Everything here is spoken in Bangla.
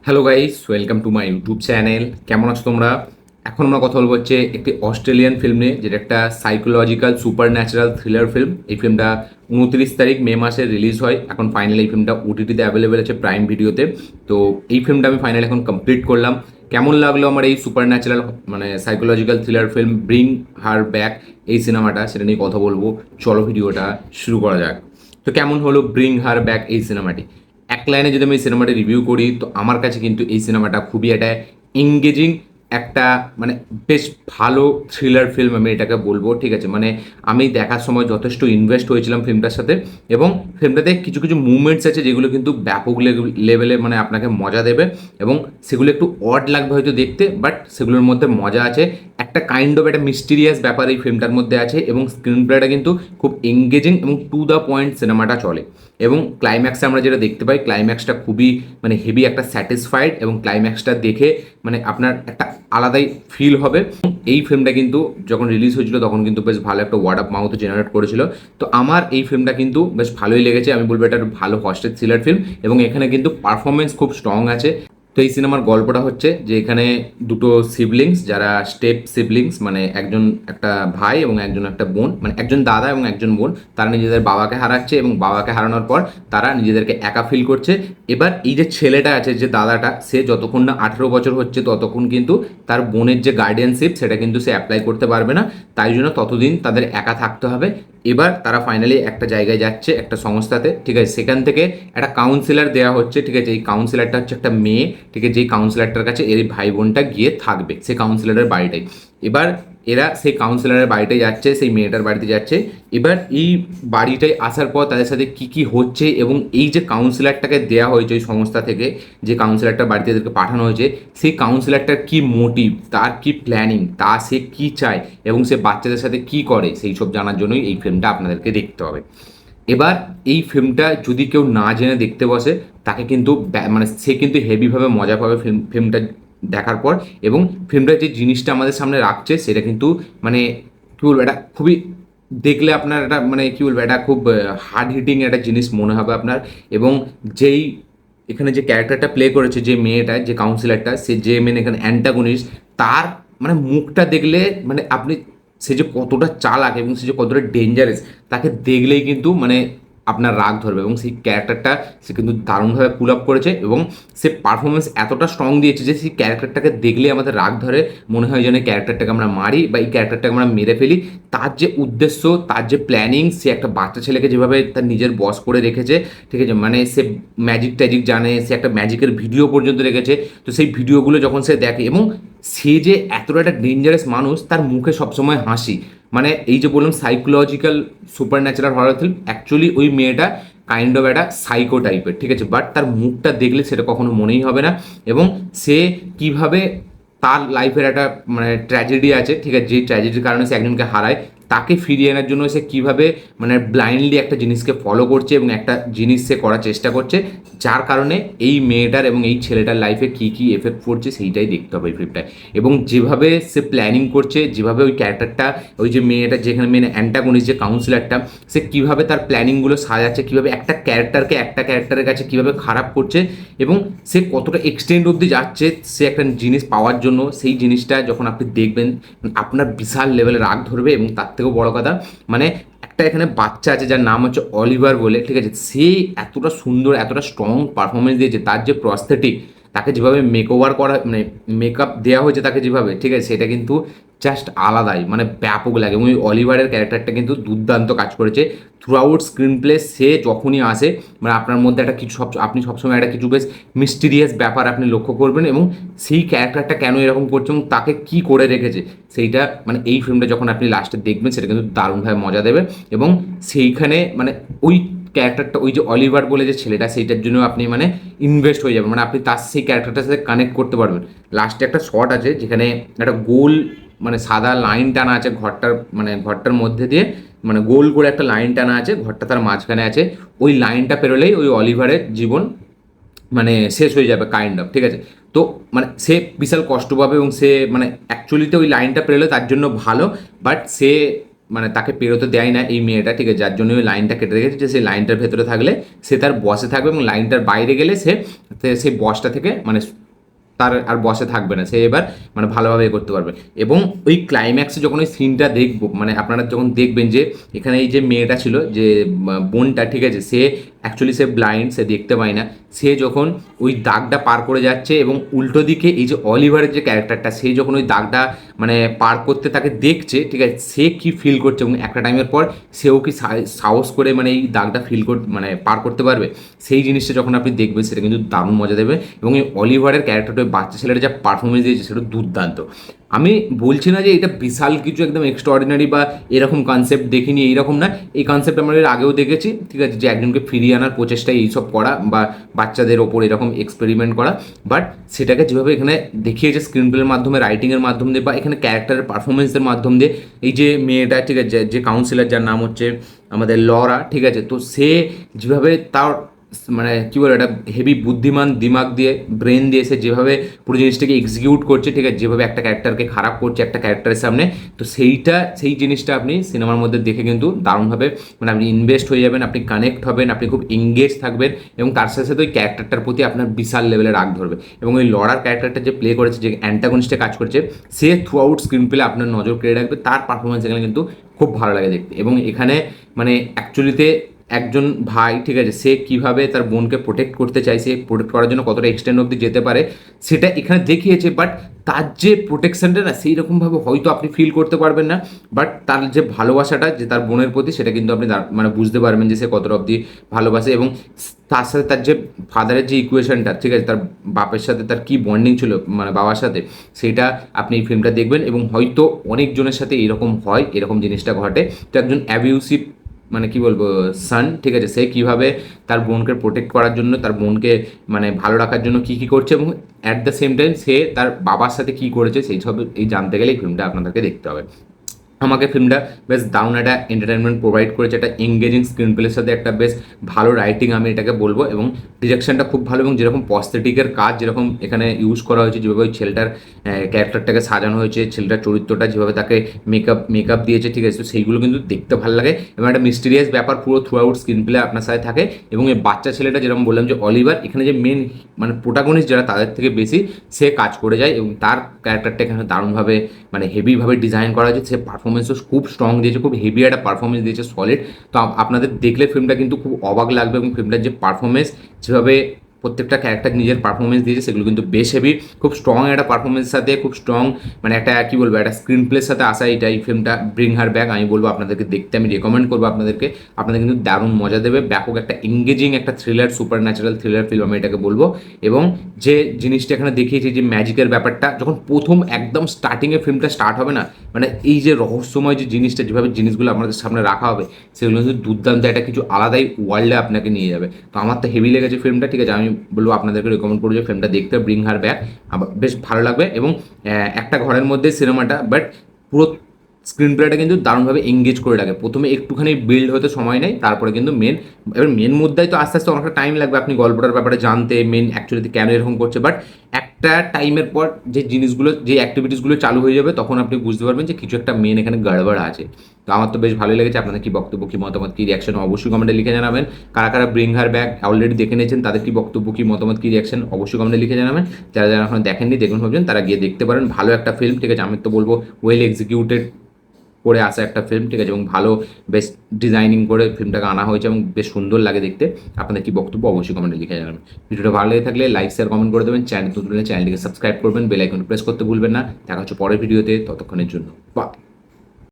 Hello guys, welcome to my YouTube channel. কেমন আছো তোমরা? এখন আমরা কথা বলবো হচ্ছে একটি অস্ট্রেলিয়ান ফিল্ম নিয়ে, যেটা একটা psychological super natural thriller film. এই ফিল্মটা 29 তারিখ মে মাসে রিলিজ হয়। এখন ফাইনালি এই ফিল্মটা ওটিটিতে অ্যাভেলেবেল আছে, প্রাইম ভিডিওতে। তো এই ফিল্মটা আমি ফাইনালি এখন কমপ্লিট করলাম। কেমন লাগলো আমার এই সুপার ন্যাচারাল মানে সাইকোলজিক্যাল থ্রিলার ফিল্ম ব্রিং হার ব্যাক, এই সিনেমাটা, সেটা নিয়ে কথা বলবো। চলো ভিডিওটা শুরু করা যাক। তো কেমন হলো ব্রিং হার ব্যাক এই সিনেমাটি? এক লাইনে যদি আমি এই সিনেমাটা রিভিউ করি, তো আমার কাছে কিন্তু এই সিনেমাটা খুবই একটা এঙ্গেজিং, একটা মানে বেশ ভালো থ্রিলার ফিল্ম আমি এটাকে বলবো। ঠিক আছে, মানে আমি দেখার সময় যথেষ্ট ইনভেস্ট হয়েছিলাম ফিল্মটার সাথে। এবং ফিল্মটাতে কিছু কিছু মুভমেন্টস আছে যেগুলো কিন্তু ব্যাপক লেভেলে মানে আপনাকে মজা দেবে, এবং সেগুলো একটু অড লাগবে হয়তো দেখতে, বাট সেগুলোর মধ্যে মজা আছে। একটা কাইন্ড অফ একটা মিস্টিরিয়াস ব্যাপার এই ফিল্মটার মধ্যে আছে, এবং স্ক্রিন প্লেটা কিন্তু খুব এঙ্গেজিং এবং টু দ্য পয়েন্ট সিনেমাটা চলে। এবং ক্লাইম্যাক্সে আমরা যেটা দেখতে পাই, ক্লাইম্যাক্সটা খুবই মানে হেভি একটা স্যাটিসফাইড, এবং ক্লাইম্যাক্সটা দেখে মানে আপনার একটা আলাদাই ফিল হবে। এই ফিল্মটা কিন্তু যখন রিলিজ হয়েছিল তখন কিন্তু বেশ ভালো একটা ওয়ার্ড অফ মাউথ জেনারেট করেছিল। তো আমার এই ফিল্মটা কিন্তু বেশ ভালোই লেগেছে। আমি বলবো এটা একটা ভালো হস্টেড থ্রিলার ফিল্ম, এবং এখানে কিন্তু পারফরমেন্স খুব স্ট্রং আছে। তো এই সিনেমার গল্পটা হচ্ছে যে এখানে দুটো সিবলিংস, যারা স্টেপ সিবলিংস, মানে একজন একটা ভাই এবং একজন একটা বোন, মানে একজন দাদা এবং একজন বোন, তারা নিজেদের বাবাকে হারাচ্ছে, এবং বাবাকে হারানোর পর তারা নিজেদেরকে একা ফিল করছে। এবার এই যে ছেলেটা আছে, যে দাদাটা, সে যতক্ষণ না 18 বছর হচ্ছে ততক্ষণ কিন্তু তার বোনের যে গার্ডিয়ানশিপ সেটা কিন্তু সে অ্যাপ্লাই করতে পারবে না। তাই জন্য ততদিন তাদের একা থাকতে হবে। এবার তারা ফাইনালি একটা জায়গায় যাচ্ছে, একটা সংস্থাতে। ঠিক আছে, সেখান থেকে একটা কাউন্সিলর দেওয়া হচ্ছে। ঠিক আছে, এই কাউন্সিলরটা হচ্ছে একটা মেয়ে। ঠিক আছে, যেই কাউন্সিলরটার কাছে এর ভাই বোনটা গিয়ে থাকবে, সে কাউন্সিলরের বাড়িটাই। এবার এরা সেই কাউন্সিলরের বাড়িতে যাচ্ছে, সেই মেয়েটার বাড়িতে যাচ্ছে। এবার এই বাড়িটায় আসার পর তাদের সাথে কি কি হচ্ছে, এবং এই যে কাউন্সিলরটাকে দেওয়া হয়েছে ওই সংস্থা থেকে, যে কাউন্সিলরটা বাড়িতে এদেরকে পাঠানো হয়েছে, সেই কাউন্সিলরটার কি মোটিভ, তার কি প্ল্যানিং, তা সে কি চায়, এবং সে বাচ্চাদের সাথে কি করে, সেই সব জানার জন্যই এই ফিল্মটা আপনাদেরকে দেখতে হবে। এবার এই ফিল্মটা যদি কেউ না জেনে দেখতে বসে, তাকে কিন্তু মানে সে কিন্তু হেভিভাবে মজা পাবে ফিল্মটা দেখার পর। এবং ফিল্মটা যে জিনিসটা আমাদের সামনে রাখছে সেটা কিন্তু মানে কী বলবো, এটা খুবই দেখলে আপনার এটা মানে কী বলবো, এটা খুব হার্ড হিটিং একটা জিনিস মনে হবে আপনার। এবং যেই এখানে যে ক্যারেক্টারটা প্লে করেছে, যে মেয়েটা, যে কাউন্সিলরটা, সে যে মেন এখানে অ্যান্টাগনিস্ট, তার মানে মুখটা দেখলে মানে আপনি, সে যে কতটা চালাক এবং সে যে কতটা ডেঞ্জারাস, তাকে দেখলেই কিন্তু মানে আপনার রাগ ধরবে। এবং সেই ক্যারেক্টারটা সে কিন্তু দারুণভাবে পুল আপ করেছে, এবং সে পারফরমেন্স এতটা স্ট্রং দিয়েছে যে সেই ক্যারেক্টারটাকে দেখলেই আমাদের রাগ ধরে, মনে হয় যেন এই ক্যারেক্টারটাকে আমরা মারি বা এই ক্যারেক্টারটাকে আমরা মেরে ফেলি। তার যে উদ্দেশ্য, তার যে প্ল্যানিং, সে একটা বাচ্চা ছেলেকে যেভাবে তার নিজের বস করে রেখেছে। ঠিক আছে, মানে সে ম্যাজিক ট্যাজিক জানে, সে একটা ম্যাজিকের ভিডিও পর্যন্ত রেখেছে। তো সেই ভিডিওগুলো যখন সে দেখে, এবং সে যে এতটা একটা ডেঞ্জারাস মানুষ, তার মুখে সবসময় হাসি। মানে এই যে বললাম psychological super natural horror film, actually ওই মেয়েটা কাইন্ড অফ একটা সাইকো টাইপের। ঠিক আছে, বাট তার মুখটা দেখলে সেটা কখনো মনেই হবে না। এবং সে কিভাবে তার লাইফের একটা মানে ট্র্যাজেডি আছে, ঠিক আছে, যে ট্র্যাজেডির কারণে সে একজনকে হারায়, তাকে ফিরিয়ে আনার জন্য সে কিভাবে মানে ব্লাইন্ডলি একটা জিনিসকে ফলো করছে, এবং একটা জিনিস সে করার চেষ্টা করছে, যার কারণে এই মেয়েটার এবং এই ছেলেটার লাইফে কী কী এফেক্ট পড়ছে সেইটাই দেখতে হবে এই ফিল্মটায়। এবং যেভাবে সে প্ল্যানিং করছে, যেভাবে ওই ক্যারেক্টারটা, ওই যে মেয়েটা যেখানে মেন অ্যান্টাগনিস্ট, যে কাউন্সিলরটা, সে কীভাবে তার প্ল্যানিংগুলো সাজাচ্ছে, কীভাবে একটা ক্যারেক্টারকে একটা ক্যারেক্টারের কাছে কীভাবে খারাপ করছে, এবং সে কতটা এক্সটেন্ড অবধি যাচ্ছে সে একটা জিনিস পাওয়ার জন্য। সেই জিনিসটা যখন আপনি দেখবেন, আপনার বিশাল লেভেলে রাগ ধরবে। এবং তার থেকেও বড় কথা, মানে একটা এখানে বাচ্চা আছে যার নাম হচ্ছে অলিভার বলে। ঠিক আছে, সে এতটা সুন্দর, এতটা স্ট্রং পারফরমেন্স দিয়েছে। তার যে প্রস্থেটিক, তাকে যেভাবে মেক ওভার করা মানে মেকআপ দেওয়া হয়েছে তাকে যেভাবে, ঠিক আছে, সেটা কিন্তু জাস্ট আলাদাই, মানে ব্যাপক লাগে। এবং ওই অলিভারের ক্যারেক্টারটা কিন্তু দুর্দান্ত কাজ করেছে থ্রু আউট স্ক্রিন প্লে। সে যখনই আসে, মানে আপনার মধ্যে একটা কিছু আপনি সবসময় একটা কিছু বেশ মিস্টিরিয়াস ব্যাপার আপনি লক্ষ্য করবেন, এবং সেই ক্যারেক্টারটা কেন এরকম করছে এবং তাকে কি করে রেখেছে, সেইটা মানে এই ফিল্মটা যখন আপনি লাস্টে দেখবেন সেটা কিন্তু দারুণভাবে মজা দেবে। এবং সেইখানে মানে ওই ক্যারেক্টারটা, ওই যে অলিভার বলে যে ছেলেটা, সেইটার জন্য আপনি মানে ইনভেস্ট হয়ে যাবেন, মানে আপনি তার সেই ক্যারেক্টারটার সাথে কানেক্ট করতে পারবেন। লাস্টে একটা শট আছে যেখানে একটা গোল মানে সাদা লাইন টানা আছে ঘরটার, মানে ঘরটার মধ্যে দিয়ে, মানে গোল করে একটা লাইন টানা আছে, ঘরটা তার মাঝখানে আছে। ওই লাইনটা পেরোলেই ওই অলিভারের জীবন মানে শেষ হয়ে যাবে কাইন্ড অফ। ঠিক আছে, তো মানে সে বিশাল কষ্ট পাবে, এবং সে মানে অ্যাকচুয়ালিতে ওই লাইনটা পেরোলে তার জন্য ভালো, বাট সে মানে তাকে পেরোতে দেয় না এই মেয়েটা, ঠিক আছে, যার জন্য ওই লাইনটা কেটে রেখেছে যে সেই লাইনটার ভেতরে থাকলে সে তার বসে থাকবে এবং লাইনটার বাইরে গেলে সে সেই বসটা থেকে মানে তার আর বসে থাকবে না, সে এবার মানে ভালোভাবে করতে পারবে। এবং ওই ক্লাইম্যাক্সে যখন ওই সিনটা দেখবো, মানে আপনারা যখন দেখবেন যে এখানে এই যে মেয়েটা ছিল যে বোনটা, ঠিক আছে, সে অ্যাকচুয়ালি সে ব্লাইন্ড, সে দেখতে পায় না, সে যখন ওই দাগটা পার করে যাচ্ছে এবং উল্টো দিকে এই যে অলিভারের যে ক্যারেক্টারটা, সে যখন ওই দাগটা মানে পার করতে তাকে দেখছে, ঠিক আছে, সে কি ফিল করছে এবং একটা টাইমের পর সেও কি সাহস করে মানে এই দাগটা ফিল মানে পার করতে পারবে, সেই জিনিসটা যখন আপনি দেখবেন সেটা কিন্তু দারুণ মজা দেবে। এবং এই অলিভারের ক্যারেক্টারটা বাচ্চা ছেলেটা যা পারফরমেন্স দিয়েছে সেটা দুর্দান্ত। আমি বলছি না যে এটা বিশাল কিছু একদম এক্সট্রাঅর্ডিনারি বা এরকম কনসেপ্ট দেখিনি, এইরকম না, এই কনসেপ্ট আমরা এর আগেও দেখেছি, ঠিক আছে, যে একজনকে ফিরিয়ে আনার প্রচেষ্টায় এইসব করা বা বাচ্চাদের ওপর এরকম এক্সপেরিমেন্ট করা, বাট সেটাকে যেভাবে এখানে দেখিয়েছে স্ক্রিন প্লের মাধ্যমে, রাইটিংয়ের মাধ্যম দিয়ে বা এখানে ক্যারেক্টারের পারফরমেন্সের মাধ্যম দিয়ে, এই যে মেয়েটা, ঠিক আছে, যে কাউন্সিলর যার নাম হচ্ছে আমাদের লরা, ঠিক আছে, তো সে যেভাবে তার মানে কী বলে এটা হেভি বুদ্ধিমান দিমাগ দিয়ে, ব্রেন দিয়ে সে যেভাবে পুরো জিনিসটাকে এক্সিকিউট করছে, ঠিক আছে, যেভাবে একটা ক্যারেক্টারকে খারাপ করছে একটা ক্যারেক্টারের সামনে, তো সেই জিনিসটা আপনি সিনেমার মধ্যে দেখে কিন্তু দারুণভাবে মানে আপনি ইনভেস্ট হয়ে যাবেন, আপনি কানেক্ট হবেন, আপনি খুব এঙ্গেজ থাকবেন এবং তার সাথে সাথে ওই ক্যারেক্টারটার প্রতি আপনার বিশাল লেভেলে রাগ ধরবে। এবং ওই লড়ার ক্যারেক্টারটা যে প্লে করেছে, যে অ্যান্টাগনিস্টে কাজ করছে, সে থ্রু আউট স্ক্রিন প্লে আপনার নজর কেড়ে রাখবে, তার পারফরমেন্স এখানে কিন্তু খুব ভালো লাগে দেখতে। এবং এখানে মানে অ্যাকচুয়ালিতে একজন ভাই, ঠিক আছে, সে কীভাবে তার বোনকে প্রোটেক্ট করতে চাইছে, প্রোটেক্ট করার জন্য কতটা এক্সটেন্ড অবধি যেতে পারে সেটা এখানে দেখিয়েছে। বাট তার যে প্রোটেকশনটা না সেই রকমভাবে হয়তো আপনি ফিল করতে পারবেন না, বাট তার যে ভালোবাসাটা যে তার বোনের প্রতি, সেটা কিন্তু আপনি মানে বুঝতে পারবেন যে সে কতটা অবধি ভালোবাসে। এবং তার সাথে তার যে ফাদারের যে ইকুয়েশনটা, ঠিক আছে, তার বাপের সাথে তার কী বন্ডিং ছিল মানে বাবার সাথে, সেটা আপনি এই ফিল্মটা দেখবেন এবং হয়তো অনেকজনের সাথে এরকম হয়, এরকম জিনিসটা ঘটে। তো একজন অ্যাবিউসিভ মানে কি বলবো সান, ঠিক আছে, সে কীভাবে তার বোনকে প্রোটেক্ট করার জন্য, তার বোনকে মানে ভালো রাখার জন্য কী কী করছে এবং অ্যাট দ্য সেম টাইম সে তার বাবার সাথে কী করেছে, সেই সব এই জানতে গেলে এই ফিল্মটা আপনাদেরকে দেখতে হবে। আমাকে ফিল্মটা বেশ দারুণ একটা এন্টারটেনমেন্ট প্রোভাইড করেছে, একটা এঙ্গেজিং স্ক্রিন প্লের সাথে একটা বেশ ভালো রাইটিং আমি এটাকে বলবো। এবং ডিরেকশনটা খুব ভালো এবং যেরকম পস্থেটিকের কাজ যেরকম এখানে ইউজ করা হয়েছে, যেভাবে ওই ছেলেটার ক্যারেক্টারটাকে সাজানো হয়েছে, ছেলেটার চরিত্রটা যেভাবে তাকে মেকআপ দিয়েছে, ঠিক আছে, তো সেইগুলো কিন্তু দেখতে ভালো লাগে এবং একটা মিস্টিরিয়াস ব্যাপার পুরো থ্রু আউট স্ক্রিন প্লে আপনার সাথে থাকে। এবং এই বাচ্চা ছেলেটা যেরকম বললাম যে অলিভার, এখানে যে মেন মানে প্রোটাগনিস্ট যারা তাদের থেকে বেশি সে কাজ করে যায় এবং তার ক্যারেক্টারটা এখানে দারুণভাবে মানে হেভিভাবে ডিজাইন করা হয়েছে। সে পারফরমেন্সও খুব স্ট্রং দিয়েছে, খুব হেভি একটা পারফরমেন্স দিয়েছে, সলিড। তো আপনাদের দেখলে ফিল্মটা কিন্তু খুব অবাক লাগবে এবং ফিল্মটার যে পারফরমেন্স, যেভাবে প্রত্যেকটা ক্যারেক্টার নিজের পারফরমেন্স দিয়েছে সেগুলো কিন্তু বেশ হেভি, খুব স্ট্রং একটা পারফরমেন্সের সাথে, খুব স্ট্রং মানে একটা কী বলবো একটা স্ক্রিন প্লের সাথে আসা এটা এই ফিল্মটা ব্রিং হার ব্যাক আমি বলবো আপনাদেরকে দেখতে, আমি রেকমেন্ড করবো আপনাদেরকে। আপনাদের কিন্তু দারুণ মজা দেবে, ব্যাপক একটা এঙ্গেজিং একটা thriller, super natural thriller film আমি এটাকে বলবো। এবং যে জিনিসটা এখানে দেখিয়েছি যে ম্যাজিকের ব্যাপারটা, যখন প্রথম একদম স্টার্টিংয়ে ফিল্মটা স্টার্ট হবে না, মানে এই যে রহস্যময় যে জিনিসটা, যেভাবে জিনিসগুলো আপনাদের সামনে রাখা হবে, সেগুলো কিন্তু দুর্দান্ত একটা কিছু আলাদাই ওয়ার্ল্ডে আপনাকে নিয়ে যাবে। তো আমার তো হেভি লেগেছে ফিল্মটা, ঠিক আছে, আমি বলবো আপনাদেরকে রেকমেন্ড করবো যে ফিল্মটা দেখতে, ব্রিং হার ব্যাক, বেশ ভালো লাগবে। এবং একটা ঘরের মধ্যে সিনেমাটা, বাট পুরো স্ক্রিন প্লেটা কিন্তু দারুণভাবে এঙ্গেজ করে রাখে। প্রথমে একটুখানি বিল্ড হতে সময় নেয়, তারপরে কিন্তু মেন মুদ্রায় তো আস্তে আস্তে অনেকটা টাইম লাগবে আপনি গল্পটার ব্যাপারে জানতে, মেন অ্যাকচুয়ালি কেন এরকম করছে, বাট একটা টাইমের পর যে জিনিসগুলো, যে অ্যাক্টিভিটিসগুলো চালু হয়ে যাবে, তখন আপনি বুঝতে পারবেন যে কিছু একটা মেন এখানে গড়বড় আছে। তো আমার তো বেশ ভালোই লেগেছে। আপনাদের কি বক্তব্য, কি মতামত, কি রিয়াকশন অবশ্যই কমেন্টে লিখে জানাবেন। কারা কারা ব্রিং হার ব্যাক অলরেডি দেখে নিয়েছেন, তাদের কি বক্তব্য, কি মতামত, কি রিয়াকশন অবশ্যই কমেন্টে লিখে জানাবেন। যারা যারা এখন দেখেননি, দেখুন ভাবছেন, তারা গিয়ে দেখতে পারেন। ভালো একটা ফিল্ম, ঠিক আছে, আমি তো বলবো ওয়েল এক্সিকিউটেড করে আসা একটা ফিল্ম, ঠিক আছে, এবং ভালো বেশ ডিজাইনিং করে ফিল্মটাকে আনা হয়েছে এবং বেশ সুন্দর লাগে দেখতে। আপনাদের কি বক্তব্য অবশ্যই কমেন্টে লিখে জানাবেন। ভিডিওটা ভালো লেগে থাকলে লাইক শেয়ার কমেন্ট করে দেবেন। চ্যানেল নতুন হলে চ্যানেলটিকে সাবস্ক্রাইব করবেন, বেল আইকন প্রেস করতে ভুলবেন না। দেখা হচ্ছে পরের ভিডিওতে, ততক্ষণের জন্য বাই।